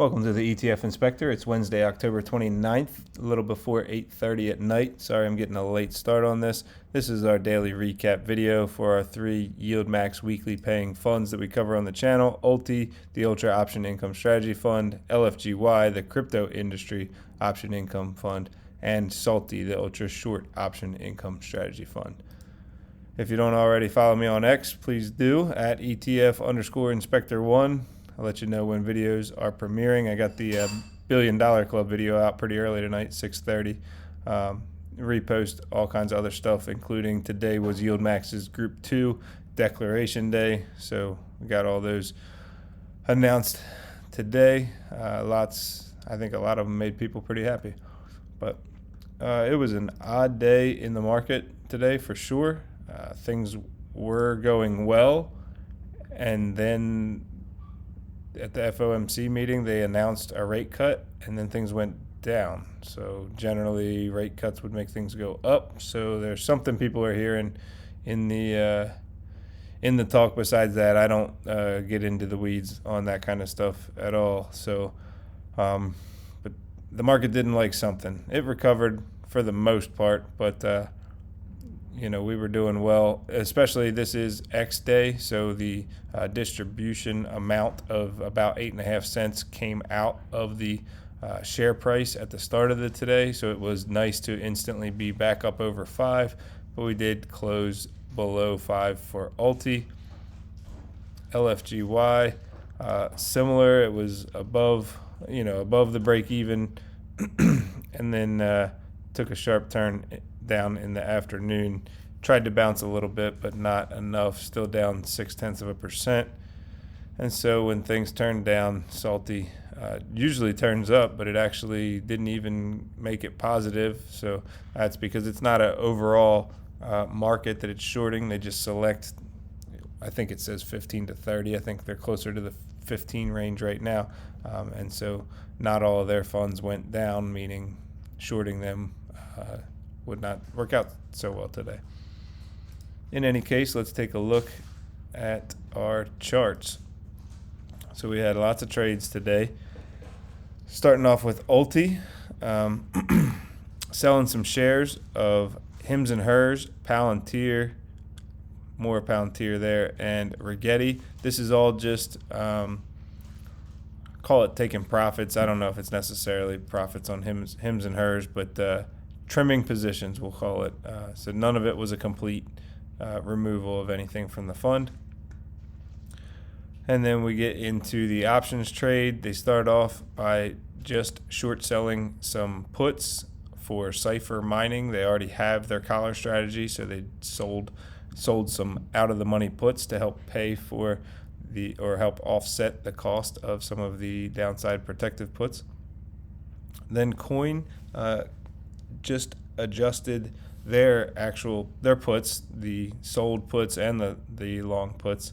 Welcome to the ETF Inspector. It's Wednesday, October 29th, a little before 8:30 at night. Sorry I'm getting a late start on this. This is our daily recap video for our 3 YieldMax weekly paying funds that we cover on the channel: ULTY, the Ultra Option Income Strategy Fund; LFGY, the Crypto Industry Option Income Fund; and SLTY, the Ultra Short Option Income Strategy Fund. If you don't already follow me on X, please do, at ETF_Inspector1. I'll let you know when videos are premiering. I got the $1 Billion Club video out pretty early tonight, 6:30. Repost all kinds of other stuff, including today was YieldMax's Group 2 Declaration Day. So we got all those announced today. I think a lot of them made people pretty happy. But it was an odd day in the market today for sure. Things were going well, and then at the FOMC meeting, they announced a rate cut, and then things went down. So generally, rate cuts would make things go up. So there's something people are hearing in the talk. Besides that, I don't get into the weeds on that kind of stuff at all. So, but the market didn't like something. It recovered for the most part, but we were doing well, especially this is X day, so the distribution amount of about 8.5 cents came out of the share price at the start of the today, so it was nice to instantly be back up over 5, but we did close below 5 for ULTY. LFGY, similar, it was above the break even, and then took a sharp turn down in the afternoon. Tried to bounce a little bit, but not enough. Still down 0.6%. And so when things turn down, SLTY usually turns up, but it actually didn't even make it positive. So that's because it's not an overall market that it's shorting. They just select, I think it says 15 to 30. I think they're closer to the 15 range right now. And so not all of their funds went down, meaning shorting them would not work out so well today. In any case, let's take a look at our charts. So we had lots of trades today. Starting off with ULTY, selling some shares of Hims and Hers, Palantir, more Palantir there, and Rigetti. This is all just call it taking profits. I don't know if it's necessarily profits on Hims and Hers, but trimming positions, we'll call it. So none of it was a complete removal of anything from the fund. And then we get into the options trade. They start off by just short selling some puts for Cipher Mining. They already have their collar strategy, so they sold some out of the money puts to help pay for help offset the cost of some of the downside protective puts. Then Coin just adjusted their puts, the sold puts and the long puts,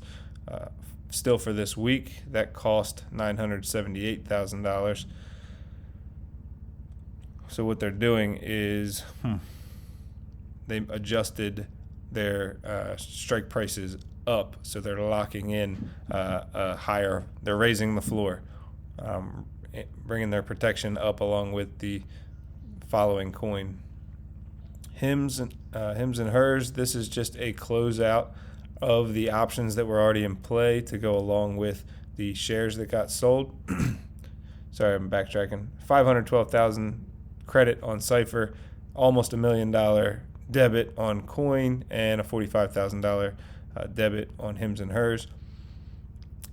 still for this week. That cost $978,000. So what they're doing is they adjusted their strike prices up, so they're locking in higher. They're raising the floor, bringing their protection up along with the following coin. Hims and Hers, this is just a closeout of the options that were already in play to go along with the shares that got sold. Sorry, I'm backtracking. $512,000 credit on Cipher, almost $1 million debit on Coin, and a $45,000 debit on Hims and Hers.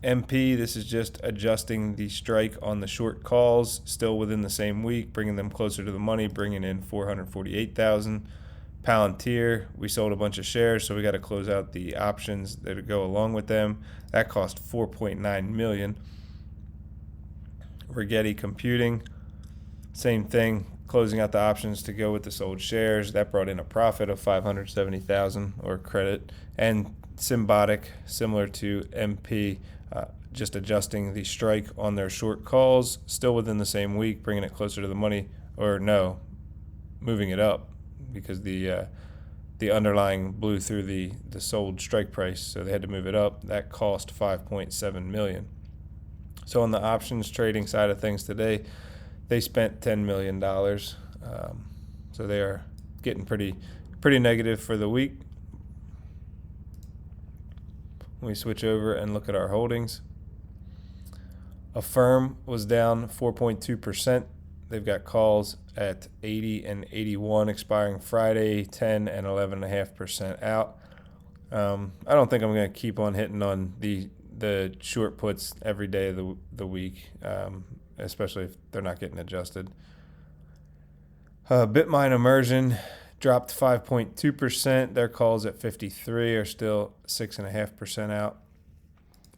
MP, this is just adjusting the strike on the short calls, still within the same week, bringing them closer to the money, bringing in $448,000. Palantir, we sold a bunch of shares, so we got to close out the options that go along with them. That cost $4.9 million. Rigetti Computing, same thing, closing out the options to go with the sold shares. That brought in a profit of $570,000 or credit. And Symbotic, similar to MP, just adjusting the strike on their short calls, still within the same week, bringing it closer to the money, or no, moving it up because the underlying blew through the sold strike price, so they had to move it up. That cost $5.7 million. So on the options trading side of things today, they spent $10 million. So they are getting pretty negative for the week. When we switch over and look at our holdings, Affirm was down 4.2%. They've got calls at 80 and 81 expiring Friday, 10 and 11.5% out. I don't think I'm going to keep on hitting on the short puts every day of the week, especially if they're not getting adjusted. Bitmine Immersion dropped 5.2%. Their calls at 53 are still 6.5% out.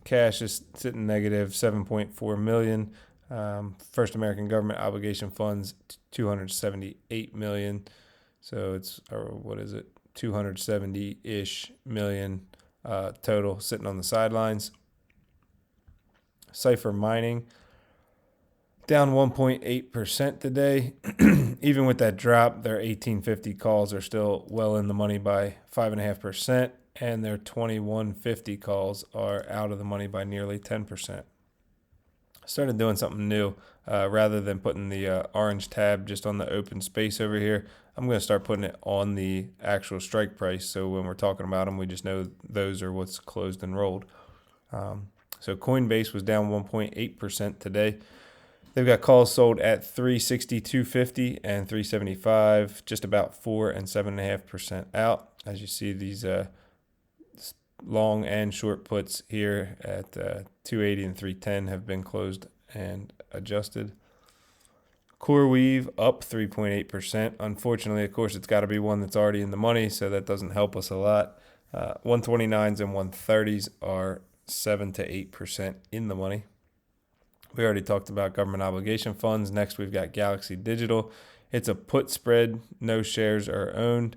Cash is sitting negative $7.4 million. First American Government Obligation Funds $278 million. So it's, or what is it, 270-ish million total sitting on the sidelines. Cipher Mining down 1.8% today. Even with that drop, their 1850 calls are still well in the money by 5.5%, and their 2150 calls are out of the money by nearly 10%. Started doing something new. Rather than putting the orange tab just on the open space over here, I'm going to start putting it on the actual strike price. So when we're talking about them, we just know those are what's closed and rolled. So Coinbase was down 1.8% today. They've got calls sold at 362.50 and 375, just about 4 and 7.5% out. As you see, these long and short puts here at 280 and 310 have been closed and adjusted. CoreWeave up 3.8%. Unfortunately, of course, it's got to be one that's already in the money, so that doesn't help us a lot. 129s and 130s are 7 to 8% in the money. We already talked about government obligation funds. Next, we've got Galaxy Digital. It's a put spread. No shares are owned.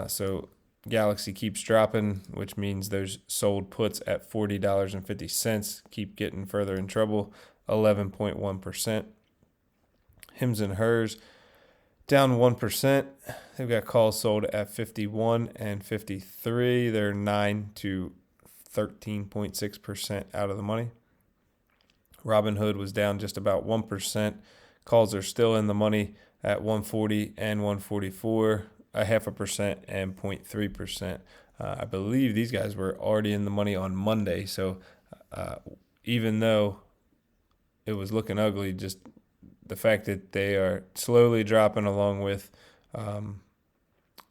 So Galaxy keeps dropping, which means those sold puts at $40.50 keep getting further in trouble, 11.1%. Hims and Hers down 1%. They've got calls sold at 51 and 53. They're 9 to 13.6% out of the money. Robinhood was down just about 1%. Calls are still in the money at 140 and 144, 0.5% and 0.3%. I believe these guys were already in the money on Monday. So even though it was looking ugly, just the fact that they are slowly dropping along with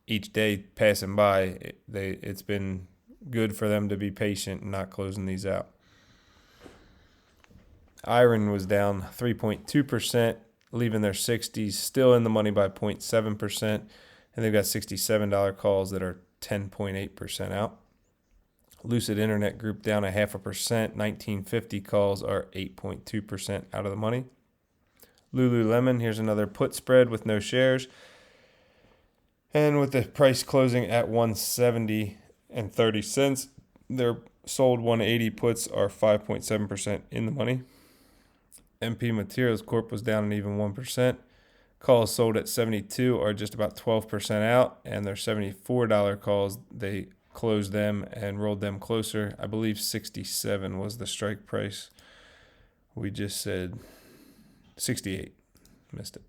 each day passing by, it's been good for them to be patient and not closing these out. Iron was down 3.2%, leaving their 60s still in the money by 0.7%, and they've got $67 calls that are 10.8% out. Lucid Internet Group down 0.5%, 1950 calls are 8.2% out of the money. Lululemon, here's another put spread with no shares, and with the price closing at 170 and 30 cents, their sold 180 puts are 5.7% in the money. MP Materials Corp was down an even 1%. Calls sold at 72 are just about 12% out, and their $74 calls, they closed them and rolled them closer. I believe 67 was the strike price. We just said 68. Missed it.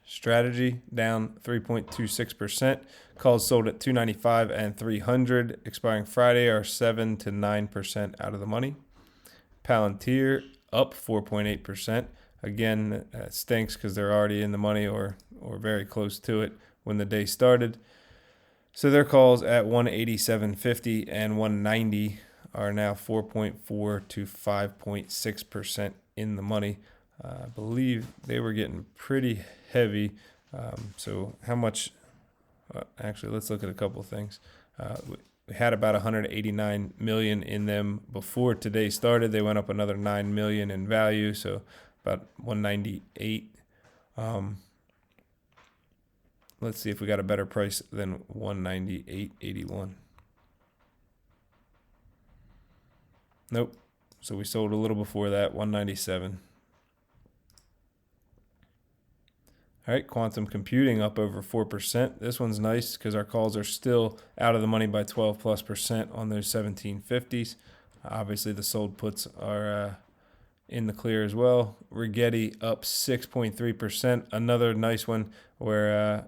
Strategy down 3.26%. Calls sold at 295 and 300 expiring Friday are 7 to 9% out of the money. Palantir up 4.8%. Again, that stinks because they're already in the money or very close to it when the day started. So their calls at 187.50 and 190 are now 4.4 to 5.6% in the money. I believe they were getting pretty heavy. So how much? Actually, let's look at a couple of things. We had about 189 million in them before today started. They went up another 9 million in value, so about 198. Let's see if we got a better price than 198.81. Nope. So we sold a little before that, 197. All right, quantum computing up over 4%. This one's nice because our calls are still out of the money by 12+% on those 1750s. Obviously, the sold puts are in the clear as well. Rigetti up 6.3%. Another nice one where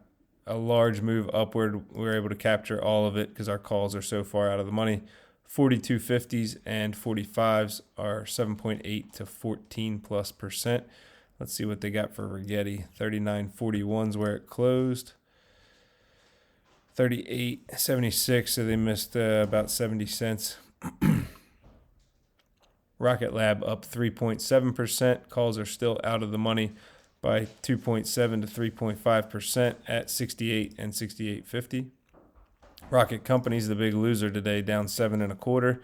a large move upward. We were able to capture all of it because our calls are so far out of the money. 42.50s and 45s are 7.8 to 14+%. Let's see what they got for Rigetti. 39.41s where it closed. 38.76, so they missed about 70 cents. Rocket Lab up 3.7%. Calls are still out of the money by 2.7 to 3.5% at 68 and 68.50. Rocket Company's the big loser today, down 7.25.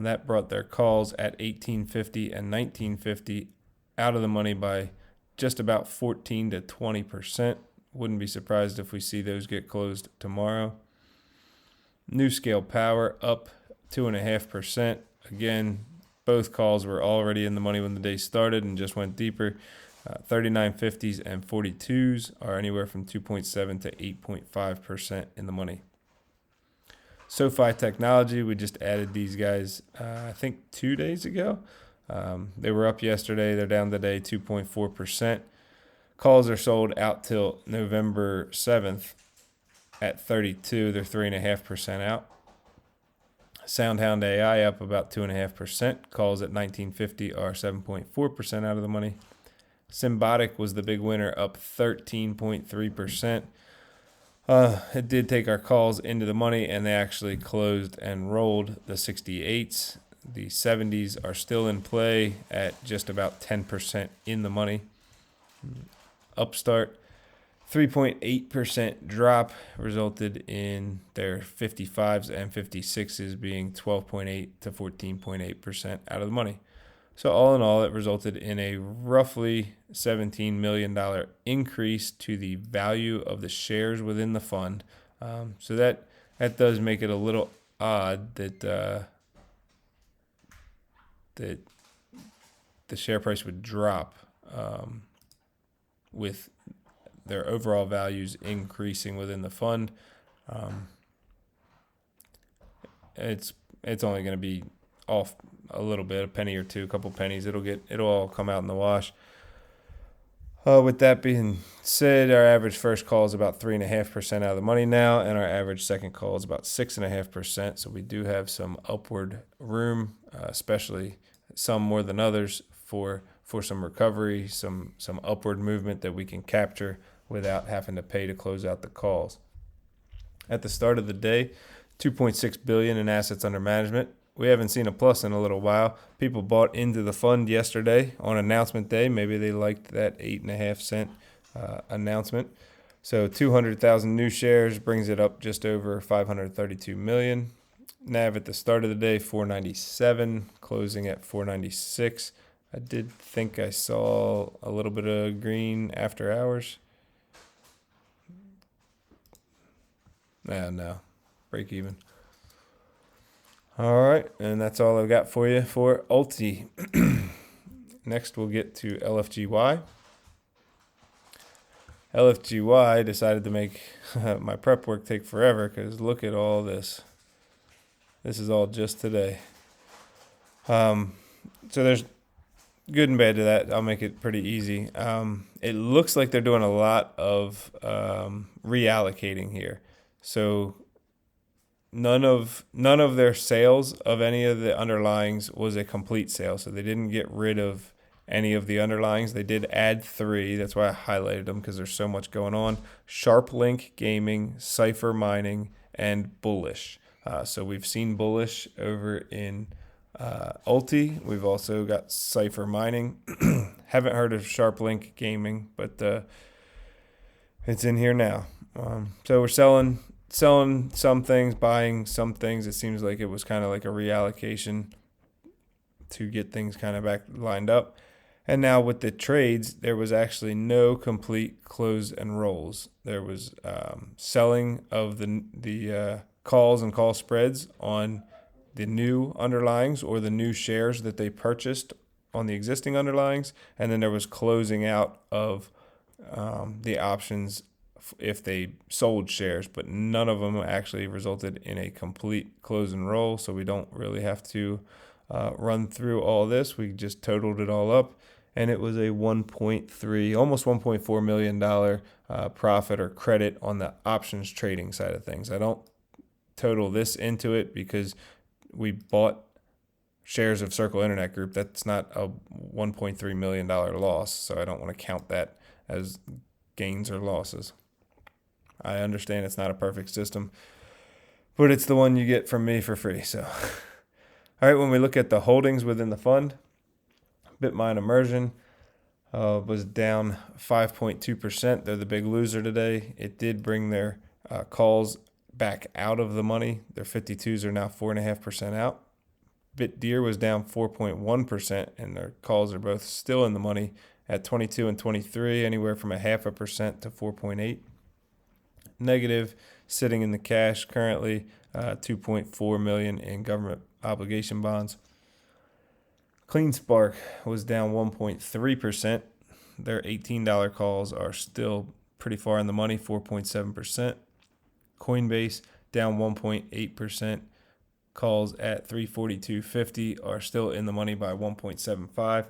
That brought their calls at 18.50 and 19.50 out of the money by just about 14 to 20%. Wouldn't be surprised if we see those get closed tomorrow. New Scale Power up 2.5%. Again, both calls were already in the money when the day started and just went deeper. 39.50s and 42s are anywhere from 2.7 to 8.5% in the money. SoFi Technology, we just added these guys, I think 2 days ago. They were up yesterday. They're down today 2.4%. Calls are sold out till November 7th at 32. They're 3.5% out. SoundHound AI up about 2.5%. Calls at 19.50 are 7.4% out of the money. Symbotic was the big winner, up 13.3%. It did take our calls into the money, and they actually closed and rolled the 68s. The 70s are still in play at just about 10% in the money. Upstart, 3.8% drop resulted in their 55s and 56s being 12.8 to 14.8% out of the money. So all in all, it resulted in a roughly $17 million increase to the value of the shares within the fund. So that does make it a little odd that that the share price would drop with their overall values increasing within the fund. It's only going to be off a little bit, a penny or two, a couple pennies. It'll all come out in the wash. With that being said, our average first call is about 3.5% out of the money now, and our average second call is about 6.5%. So we do have some upward room, especially some more than others, for some recovery, some upward movement that we can capture without having to pay to close out the calls. At the start of the day, $2.6 billion in assets under management. We haven't seen a plus in a little while. People bought into the fund yesterday on announcement day. Maybe they liked that 8.5 cent announcement. So 200,000 new shares brings it up just over 532 million. NAV at the start of the day, 497, closing at 496. I did think I saw a little bit of green after hours. No, break even. All right, and that's all I've got for you for ULTY. Next, we'll get to LFGY. LFGY decided to make my prep work take forever because look at all this. This is all just today. So there's good and bad to that. I'll make it pretty easy. It looks like they're doing a lot of reallocating here. So none of their sales of any of the underlyings was a complete sale. So they didn't get rid of any of the underlyings. They did add 3. That's why I highlighted them, because there's so much going on. SharpLink Gaming, Cypher Mining, and Bullish. So we've seen Bullish over in ULTY. We've also got Cypher Mining. Haven't heard of SharpLink Gaming, but it's in here now. So we're selling some things, buying some things. It seems like it was kind of like a reallocation to get things kind of back lined up. And now with the trades, there was actually no complete close and rolls. There was selling of the calls and call spreads on the new underlyings or the new shares that they purchased on the existing underlyings. And then there was closing out of the options if they sold shares, but none of them actually resulted in a complete close and roll. So we don't really have to run through all this. We just totaled it all up, and it was a 1.3, almost $1.4 million profit or credit on the options trading side of things. I don't total this into it because we bought shares of Circle Internet Group. That's not a $1.3 million loss, so I don't want to count that as gains or losses. I understand it's not a perfect system, but it's the one you get from me for free. So, all right, when we look at the holdings within the fund, BitMine Immersion was down 5.2%. They're the big loser today. It did bring their calls back out of the money. Their 52s are now 4.5% out. BitDeer was down 4.1%, and their calls are both still in the money at 22 and 23, anywhere from 0.5% to 4.8. Negative, sitting in the cash currently, 2.4 million in government obligation bonds. CleanSpark was down 1.3%. Their $18 calls are still pretty far in the money, 4.7%. Coinbase down 1.8%. Calls at 342.50 are still in the money by 1.75.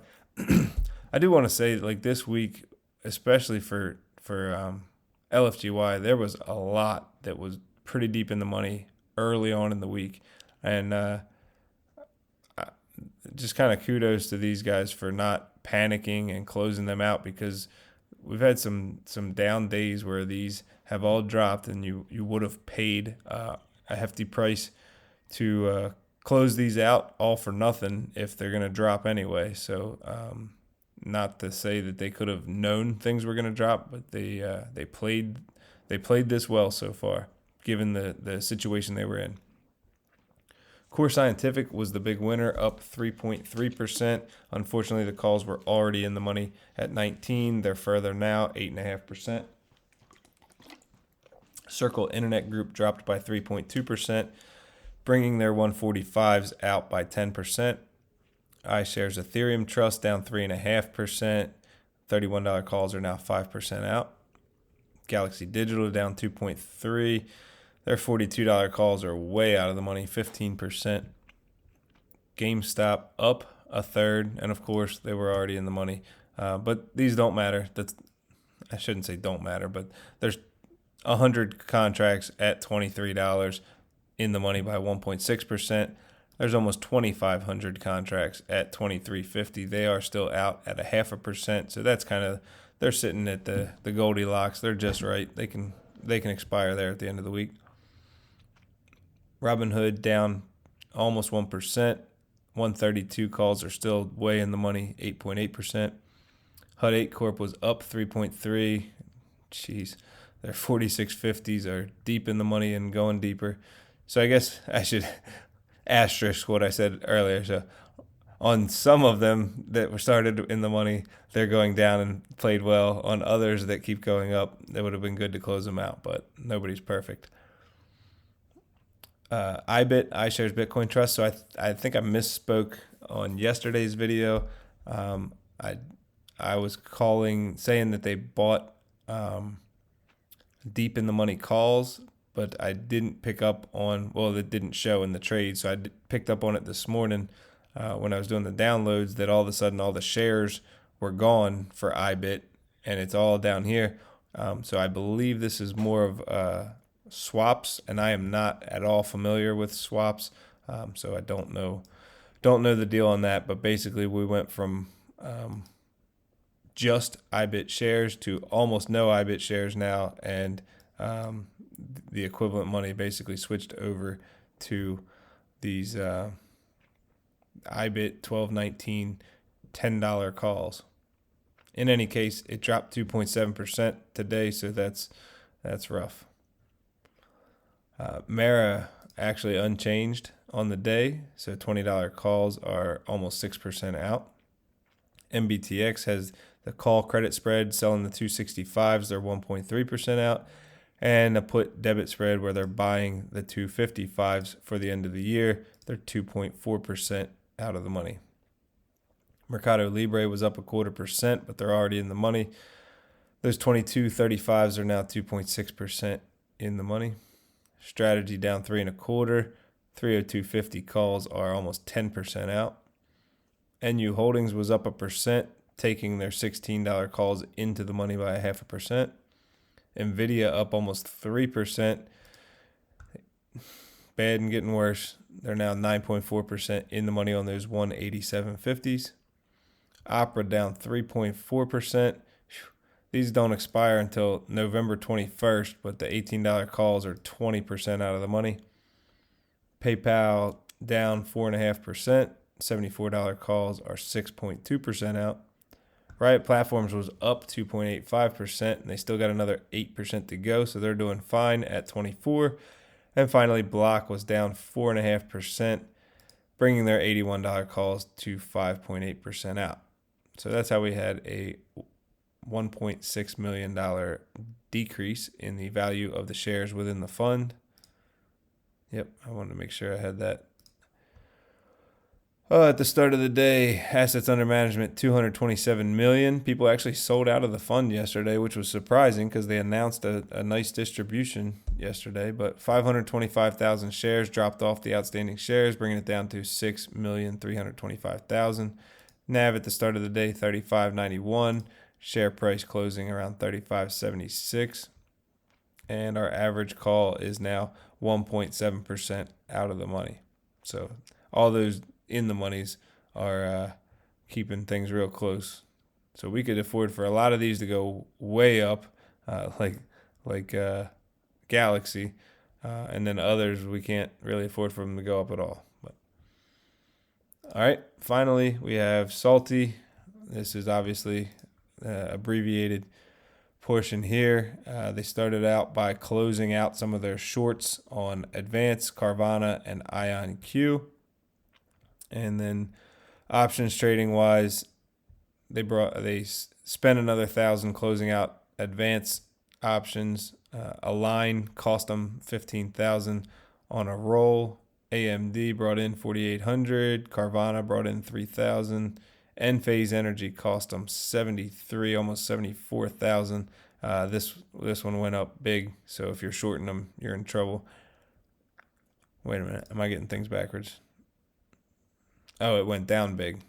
I do want to say, like, this week, especially for LFGY, there was a lot that was pretty deep in the money early on in the week, and just kind of kudos to these guys for not panicking and closing them out, because we've had some down days where these have all dropped, and you would have paid a hefty price to close these out all for nothing if they're going to drop anyway. So not to say that they could have known things were going to drop, but they played this well so far, given the situation they were in. Core Scientific was the big winner, up 3.3%. Unfortunately, the calls were already in the money at 19. They're further now, 8.5%. Circle Internet Group dropped by 3.2%. Bringing their 145s out by 10%. iShares Ethereum Trust down 3.5%. $31 calls are now 5% out. Galaxy Digital down 2.3%. Their $42 calls are way out of the money, 15%. GameStop up a third, and of course they were already in the money. But these don't matter. I shouldn't say don't matter, but there's 100 contracts at $23. In the money by 1.6%. There's almost 2,500 contracts at 23.50. They are still out at 0.5%. So that's kind of, they're sitting at the Goldilocks. They're just right. They can expire there at the end of the week. Robinhood down almost 1%. 132 calls are still way in the money, 8.8%. HUD 8 Corp was up 3.3. Jeez, their 46.50s are deep in the money and going deeper. So I guess I should asterisk what I said earlier. So on some of them that were started in the money, they're going down and played well. On others that keep going up, it would have been good to close them out, but nobody's perfect. iBit, iShares Bitcoin Trust. So I think I misspoke on yesterday's video. I was saying that they bought deep in the money calls, but I didn't pick up on, it didn't show in the trade. So I picked up on it this morning when I was doing the downloads, that all of a sudden all the shares were gone for iBit, and it's all down here. So I believe this is more of swaps, and I am not at all familiar with swaps. So I don't know the deal on that, but basically we went from just iBit shares to almost no iBit shares now, and the equivalent money basically switched over to these iBit 1219 $10 calls. In any case, it dropped 2.7% today, so that's rough. Mara actually unchanged on the day, so $20 calls are almost 6% out. MBTX has the call credit spread selling the 265s, they're 1.3% out, and a put debit spread where they're buying the 255s for the end of the year, they're 2.4% out of the money. Mercado Libre was up 0.25%, but they're already in the money. Those 2235s are now 2.6% in the money. Strategy down 3.25%. 302.50 calls are almost 10% out. NU Holdings was up 1%, taking their $16 calls into the money by 0.5%. Nvidia up almost 3%. Bad and getting worse. They're now 9.4% in the money on those 187.50s. Opera down 3.4%. These don't expire until November 21st, but the $18 calls are 20% out of the money. PayPal down 4.5%. $74 calls are 6.2% out. Riot Platforms was up 2.85%, and they still got another 8% to go, so they're doing fine at 24. And finally, Block was down 4.5%, bringing their $81 calls to 5.8% out. So that's how we had a $1.6 million decrease in the value of the shares within the fund. Yep, I wanted to make sure I had that. At the start of the day, assets under management, $227 million. People actually sold out of the fund yesterday, which was surprising because they announced a nice distribution yesterday. But 525,000 shares dropped off the outstanding shares, bringing it down to 6,325,000. NAV at the start of the day, $35.91. Share price closing around $35.76. And our average call is now 1.7% out of the money. So all those in the monies are keeping things real close. So we could afford for a lot of these to go way up, like Galaxy, and then others we can't really afford for them to go up at all. But all right, finally we have SLTY. This is obviously abbreviated portion here. They started out by closing out some of their shorts on Advance, Carvana, and IonQ. And then options trading wise, they spent another $1,000 closing out Advance options. Align cost them $15,000 on a roll. AMD brought in $4,800. Carvana brought in $3,000. Enphase Energy cost them $73,000, almost $74,000. This one went up big, so if you're shorting them, you're in trouble. Wait a minute, am I getting things backwards? Oh, it went down big.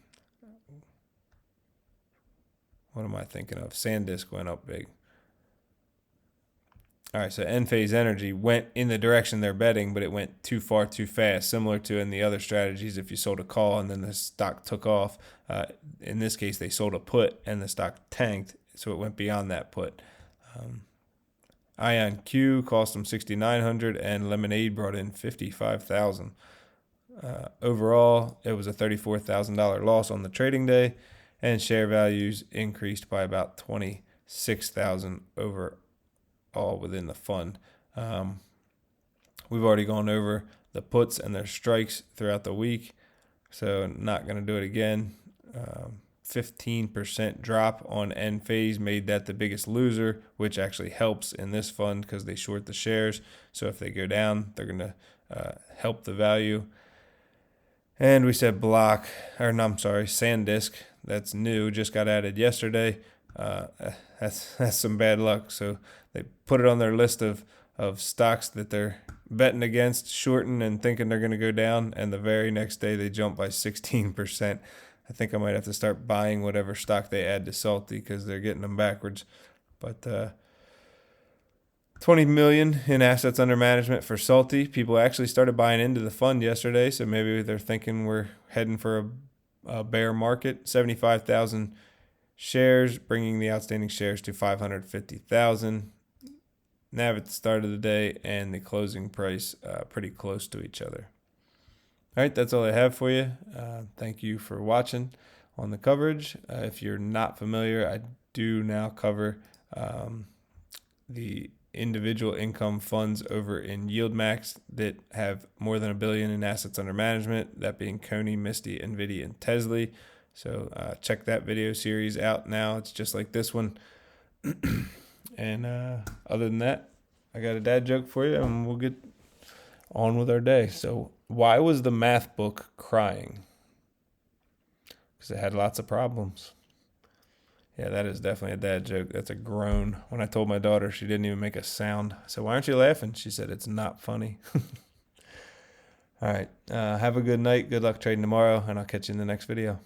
What am I thinking of? SanDisk went up big. All right, so Enphase Energy went in the direction they're betting, but it went too far too fast, similar to in the other strategies. If you sold a call and then the stock took off, in this case, they sold a put and the stock tanked, so it went beyond that put. IonQ cost them $6,900, and Lemonade brought in $55,000. Overall, it was a $34,000 loss on the trading day, and share values increased by about $26,000 overall within the fund. We've already gone over the puts and their strikes throughout the week, so not going to do it again. 15% drop on Enphase made that the biggest loser, which actually helps in this fund because they short the shares. So if they go down, they're going to help the value. And we said SanDisk, that's new, just got added yesterday. That's some bad luck. So they put it on their list of stocks that they're betting against, shorting, and thinking they're going to go down. And the very next day, they jump by 16%. I think I might have to start buying whatever stock they add to SLTY because they're getting them backwards. But $20 million in assets under management for SLTY. People actually started buying into the fund yesterday, so maybe they're thinking we're heading for a bear market. 75,000 shares, bringing the outstanding shares to 550,000. NAV at the start of the day and the closing price pretty close to each other. All right, that's all I have for you. Thank you for watching on the coverage. If you're not familiar, I do now cover the individual income funds over in YieldMax that have more than $1 billion in assets under management, that being Coney, Misty, NVIDIA, and Tesley. So check that video series out now. It's just like this one. And other than that, I got a dad joke for you, and we'll get on with our day. So why was the math book crying? Because it had lots of problems. Yeah, that is definitely a dad joke. That's a groan. When I told my daughter, she didn't even make a sound. I said, "Why aren't you laughing?" She said, "It's not funny." All right. Have a good night. Good luck trading tomorrow, and I'll catch you in the next video.